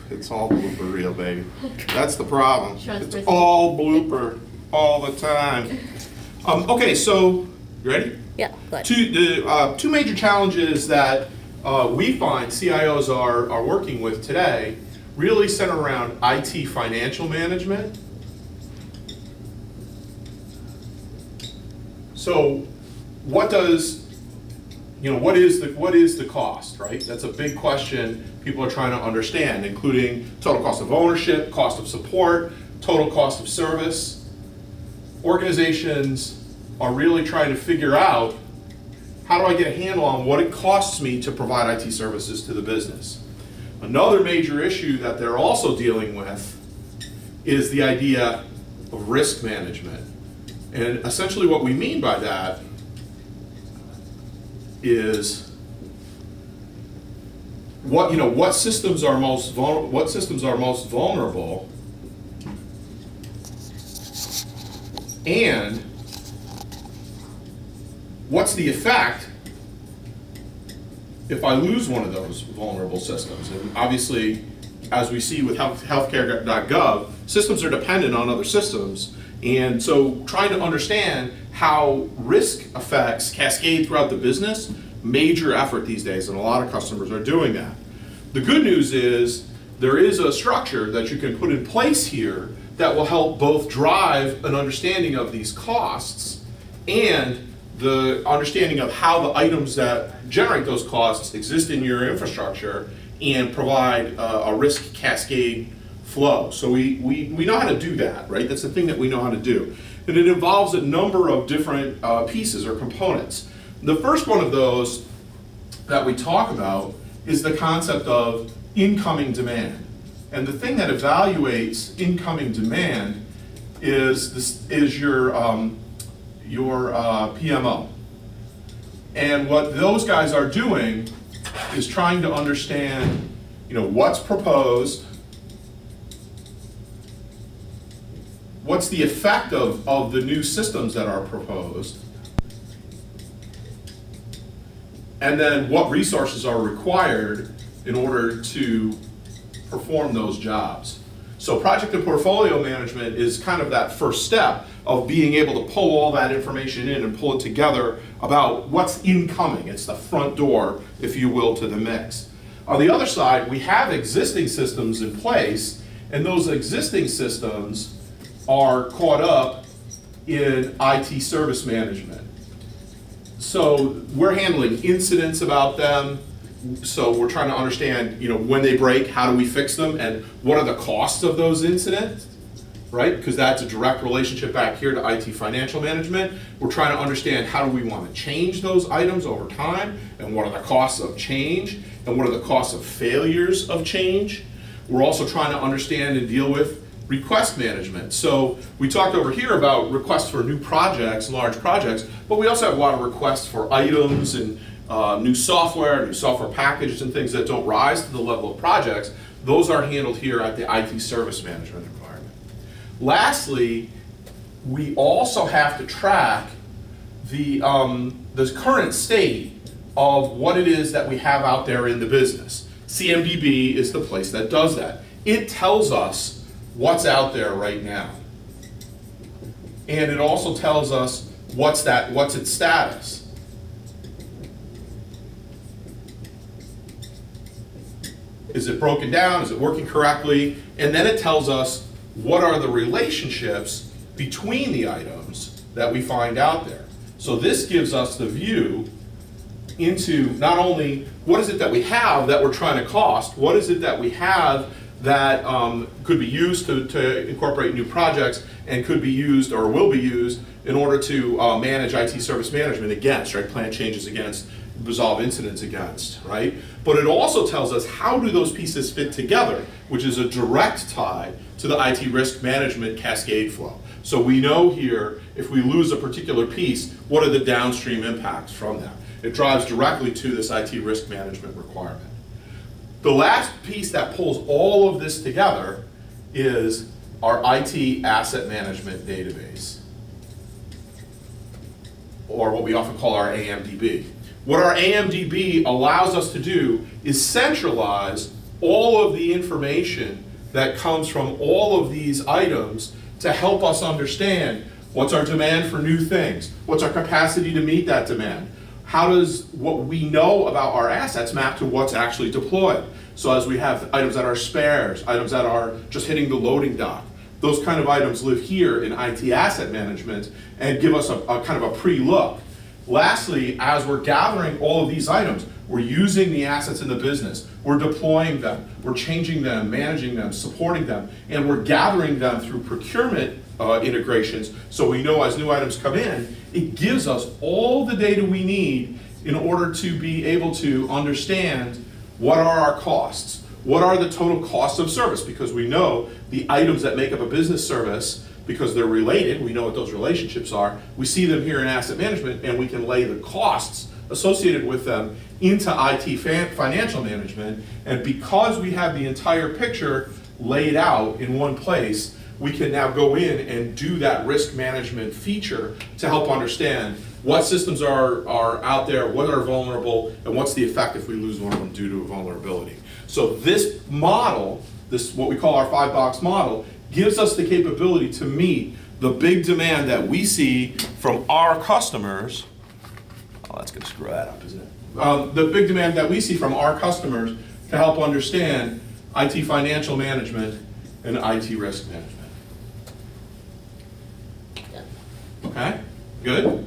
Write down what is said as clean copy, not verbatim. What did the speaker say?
It's all blooper reel, baby. That's the problem. It's all blooper all the time. Okay, so you ready? Yeah, good. Two major challenges that we find CIOs are working with today really center around IT financial management. So what is the cost, right? That's a big question people are trying to understand, including total cost of ownership, cost of support, total cost of service. Organizations are really trying to figure out, how do I get a handle on what it costs me to provide IT services to the business? Another major issue that they're also dealing with is the idea of risk management. And essentially what we mean by that is what systems are most vulnerable, and what's the effect if I lose one of those vulnerable systems. And obviously, as we see with healthcare.gov, systems are dependent on other systems, and so trying to understand how risk effects cascade throughout the business, major effort these days, and a lot of customers are doing that. The good news is there is a structure that you can put in place here that will help both drive an understanding of these costs and the understanding of how the items that generate those costs exist in your infrastructure and provide a risk cascade flow. So we know how to do that, right? That's the thing that we know how to do. And it involves a number of different pieces or components. The first one of those that we talk about is the concept of incoming demand. And the thing that evaluates incoming demand is your PMO. And what those guys are doing is trying to understand, what's proposed, what's the effect of the new systems that are proposed, and then what resources are required in order to perform those jobs. So project and portfolio management is kind of that first step of being able to pull all that information in and pull it together about what's incoming. It's the front door, if you will, to the mix. On the other side, we have existing systems in place, and those existing systems are caught up in IT service management. So we're handling incidents about them. So we're trying to understand, when they break, how do we fix them, and what are the costs of those incidents, right? Because that's a direct relationship back here to IT financial management. We're trying to understand, how do we want to change those items over time, and what are the costs of change, and what are the costs of failures of change. We're also trying to understand and deal with request management. So we talked over here about requests for new projects, large projects, but we also have a lot of requests for items and new software packages and things that don't rise to the level of projects. Those are handled here at the IT service management environment. Lastly, we also have to track the current state of what it is that we have out there in the business. CMDB is the place that does that. It tells us what's out there right now. And it also tells us what's its status. Is it broken down? Is it working correctly? And then it tells us what are the relationships between the items that we find out there. So this gives us the view into not only what is it that we have that we're trying to cost, what is it that we have that could be used to incorporate new projects and could be used or will be used in order to manage IT service management against, right? Plan changes against, resolve incidents against, right? But it also tells us how do those pieces fit together, which is a direct tie to the IT risk management cascade flow. So we know here, if we lose a particular piece, what are the downstream impacts from that? It drives directly to this IT risk management requirement. The last piece that pulls all of this together is our IT asset management database, or what we often call our AMDB. What our AMDB allows us to do is centralize all of the information that comes from all of these items to help us understand what's our demand for new things, what's our capacity to meet that demand, how does what we know about our assets map to what's actually deployed. So as we have items that are spares, items that are just hitting the loading dock, those kind of items live here in IT asset management and give us a kind of a pre-look. Lastly, as we're gathering all of these items, we're using the assets in the business, we're deploying them, we're changing them, managing them, supporting them, and we're gathering them through procurement integrations, so we know as new items come in, it gives us all the data we need in order to be able to understand what are our costs, what are the total costs of service, because we know the items that make up a business service, because they're related, we know what those relationships are, we see them here in asset management, and we can lay the costs associated with them into IT financial management, and because we have the entire picture laid out in one place, we can now go in and do that risk management feature to help understand what systems are out there, what are vulnerable, and what's the effect if we lose one of them due to a vulnerability. So this model, this what we call our 5-box model, gives us the capability to meet the big demand that we see from our customers. Oh, that's going to screw that up, isn't it? The big demand that we see from our customers to help understand IT financial management and IT risk management. Okay, good.